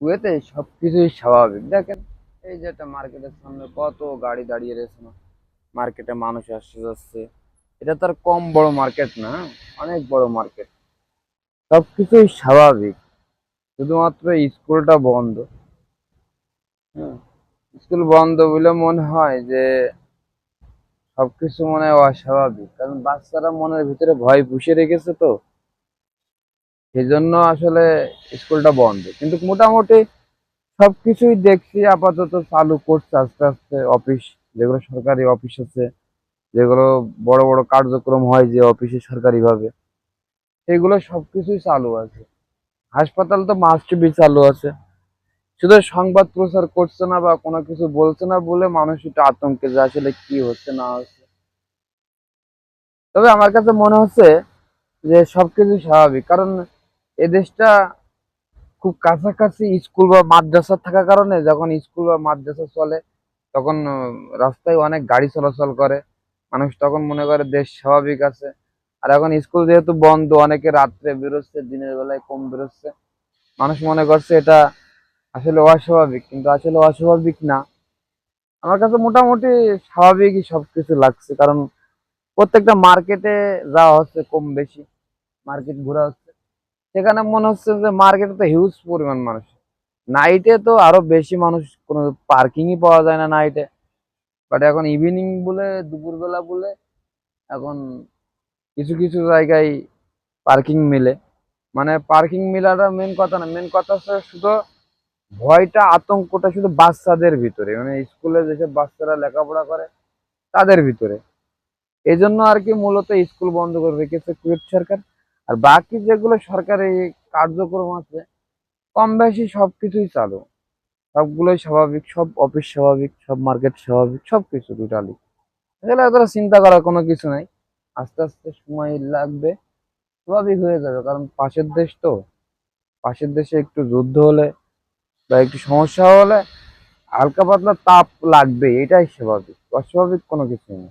কুয়েতে সবকিছুই স্বাভাবিক। দেখেন, এই যে একটা মার্কেটের সামনে কত গাড়ি দাঁড়িয়ে রয়েছে না, মার্কেটে মানুষ আসছে যাচ্ছে। এটা তো আর কম বড় মার্কেট না, অনেক বড় মার্কেট। সবকিছুই স্বাভাবিক, শুধুমাত্র স্কুলটা বন্ধ। হ্যাঁ, স্কুল বন্ধ বলে মনে হয় যে সবকিছু মনে হয় অস্বাভাবিক, কারণ বাচ্চারা মনের ভিতরে ভয় পুষে রেখেছে, তো সেই জন্য আসলে স্কুলটা বন্ধ। কিন্তু মোটামুটি সবকিছুই দেখছি আপাতত চালু করছে আস্তে আস্তে। অফিস, যেগুলো সরকারি অফিস আছে, যেগুলো বড় বড় কার্যক্রম হয় যে অফিসে সরকারি ভাবে, সেগুলো সবকিছুই চালু আছে। হাসপাতাল তো মাস্ট বি চালু আছে। শুধু সংবাদ প্রচার করছে না বা কোনো কিছু বলছে না বলে মানুষ একটু আতঙ্কে যে আসলে কি হচ্ছে না হচ্ছে। তবে আমার কাছে মনে হচ্ছে যে সবকিছু স্বাভাবিক, কারণ এ দেশটা খুব কাছাকাছি স্কুল বা মাদ্রাসা থাকার কারণে যখন স্কুল বা মাদ্রাসা চলে, তখন রাস্তায় অনেক গাড়ি চলাচল করে। মানুষ তখন মনে করে দেশ স্বাভাবিক আছে। আর এখন স্কুল যেহেতু বন্ধ, অনেকে রাত্রে বেরোচ্ছে, দিনের বেলায় কম বেরোচ্ছে। মানুষ মনে করছে এটা আসলে অস্বাভাবিক, কিন্তু আসলে অস্বাভাবিক না। আমার কাছে মোটামুটি স্বাভাবিকই সবকিছু লাগছে, কারণ প্রত্যেকটা মার্কেটে যাওয়া হচ্ছে, কম বেশি মার্কেট ঘোরা হচ্ছে। সেখানে মনে হচ্ছে যে মার্কেটে তো হিউজ পরিমাণ মানুষ। নাইটে তো আরো বেশি মানুষ, কোনো পার্কিংই পাওয়া যায় না নাইটে। বাট এখন ইভিনিং বলে, দুপুরবেলা বলে এখন কিছু কিছু জায়গায় পার্কিং মিলে। মানে পার্কিং মিলাটা মেন কথা না, মেন কথা হচ্ছে শুধু ভয়টা, আতঙ্কটা শুধু বাচ্চাদের ভিতরে, মানে স্কুলে যেসব বাচ্চারা লেখাপড়া করে তাদের ভিতরে। এই জন্য আর কি মূলত স্কুল বন্ধ করে রেখেছে কুয়েত সরকার। আর বাকি যেগুলো সরকারি কার্যক্রম আছে, কম বেশি সবকিছুই চালু। সবগুলোই স্বাভাবিক, সব অফিস স্বাভাবিক, সব মার্কেট স্বাভাবিক, সবকিছু টোটালি। এগুলো এতটা চিন্তা করার কোনো কিছু নাই। আস্তে আস্তে সময় লাগবে, স্বাভাবিক হয়ে যাবে। কারণ পাশের দেশ তো, পাশের দেশে একটু যুদ্ধ হলে বা একটু সমস্যা হলে হালকা পাতলা তাপ লাগবে, এটাই স্বাভাবিক। অস্বাভাবিক কোনো কিছু নেই।